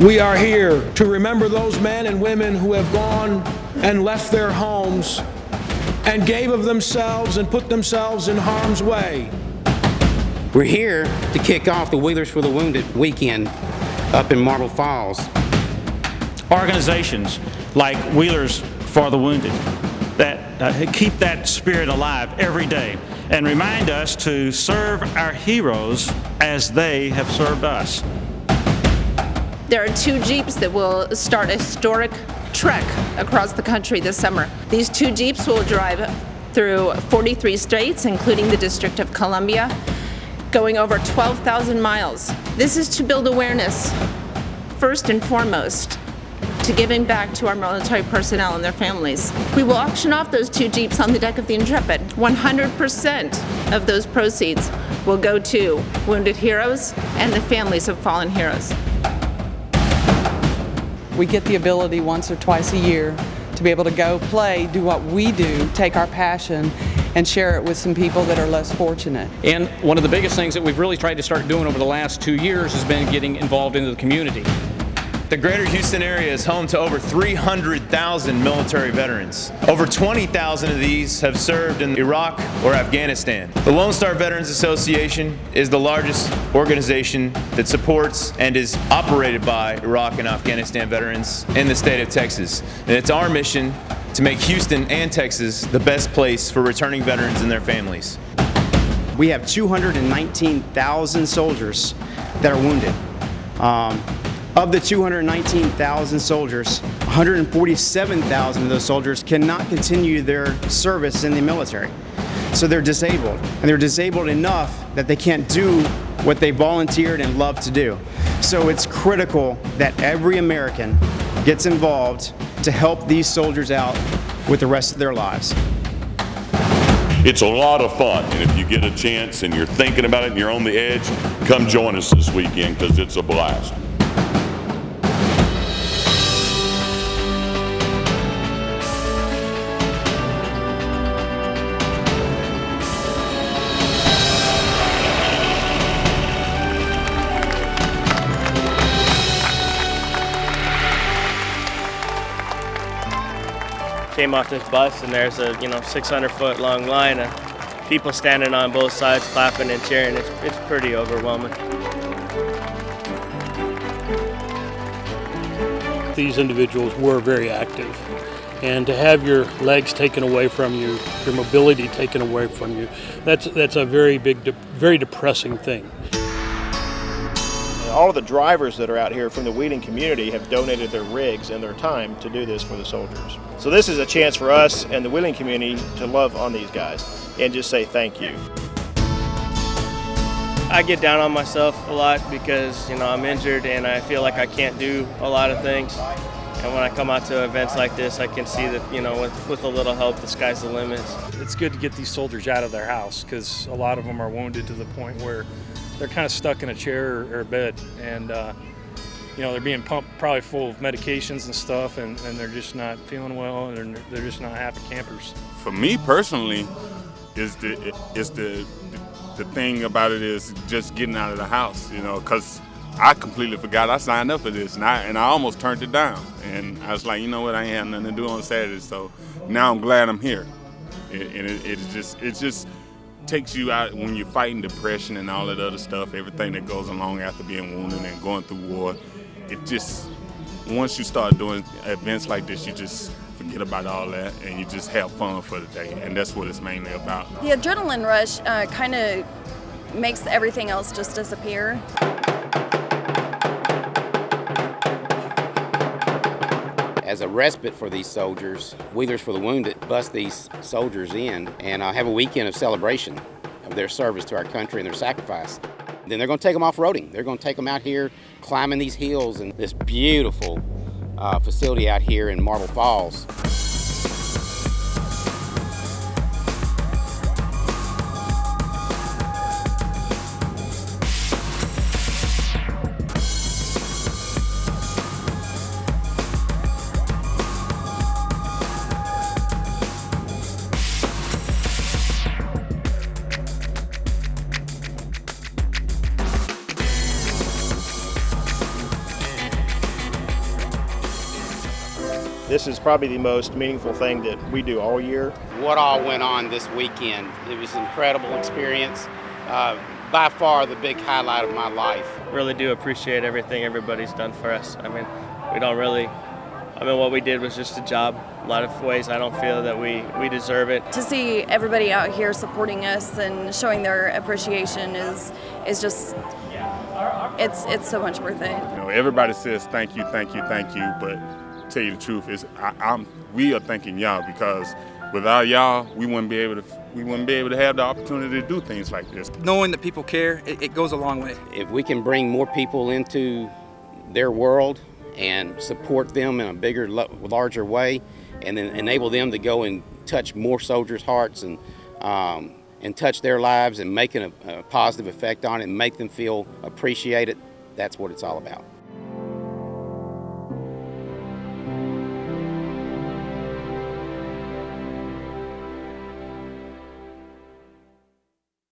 We are here to remember those men and women who have gone and left their homes and gave of themselves and put themselves in harm's way. We're here to kick off the Wheelers for the Wounded weekend up in Marble Falls. Organizations like Wheelers for the Wounded that keep that spirit alive every day and remind us to serve our heroes as they have served us. There are 2 Jeeps that will start a historic trek across the country this summer. These 2 Jeeps will drive through 43 states, including the District of Columbia, going over 12,000 miles. This is to build awareness, first and foremost, to giving back to our military personnel and their families. We will auction off those 2 Jeeps on the deck of the Intrepid. 100% of those proceeds will go to wounded heroes and the families of fallen heroes. We get the ability once or twice a year to be able to go play, do what we do, take our passion, and share it with some people that are less fortunate. And one of the biggest things that we've really tried to start doing over the last 2 years has been getting involved into the community. The greater Houston area is home to over 300,000 military veterans. Over 20,000 of these have served in Iraq or Afghanistan. The Lone Star Veterans Association is the largest organization that supports and is operated by Iraq and Afghanistan veterans in the state of Texas. And it's our mission to make Houston and Texas the best place for returning veterans and their families. We have 219,000 soldiers that are wounded. Of the 219,000 soldiers, 147,000 of those soldiers cannot continue their service in the military. So they're disabled, and they're disabled enough that they can't do what they volunteered and love to do. So it's critical that every American gets involved to help these soldiers out with the rest of their lives. It's a lot of fun, and if you get a chance and you're thinking about it and you're on the edge, come join us this weekend because it's a blast. Came off this bus and there's a 600-foot long line of people standing on both sides clapping and cheering. It's pretty overwhelming. These individuals were very active, and to have your legs taken away from you, your mobility taken away from you, that's a very big, very depressing thing. All of the drivers that are out here from the Wheeling community have donated their rigs and their time to do this for the soldiers. So this is a chance for us and the Wheeling community to love on these guys and just say thank you. I get down on myself a lot because I'm injured and I feel like I can't do a lot of things. And when I come out to events like this, I can see that with a little help, the sky's the limit. It's good to get these soldiers out of their house because a lot of them are wounded to the point where they're kind of stuck in a chair or a bed, and they're being pumped probably full of medications and stuff, and they're just not feeling well, and they're just not happy campers. For me personally, is the thing about it is just getting out of the house, because I completely forgot I signed up for this, and I almost turned it down, and I was like, you know what, I ain't have nothing to do on Saturday, so now I'm glad I'm here, and it just takes you out when you're fighting depression and all that other stuff, everything that goes along after being wounded and going through war. It just, once you start doing events like this, you just forget about all that and you just have fun for the day, and that's what it's mainly about. The adrenaline rush kind of makes everything else just disappear. As a respite for these soldiers, Wheelers for the Wounded bus these soldiers in and have a weekend of celebration of their service to our country and their sacrifice. Then they're going to take them off-roading. They're going to take them out here climbing these hills in this beautiful facility out here in Marble Falls. This is probably the most meaningful thing that we do all year. What all went on this weekend, it was an incredible experience. By far the big highlight of my life. Really do appreciate everything everybody's done for us. I mean, what we did was just a job. A lot of ways I don't feel that we deserve it. To see everybody out here supporting us and showing their appreciation is just, it's so much worth it. You know, everybody says thank you, thank you, thank you, but to tell you the truth is we are thanking y'all, because without y'all, we wouldn't be able to have the opportunity to do things like this. Knowing that people care, it goes a long way. If we can bring more people into their world and support them in a bigger, larger way, and then enable them to go and touch more soldiers' hearts and touch their lives and make a positive effect on it and make them feel appreciated, that's what it's all about.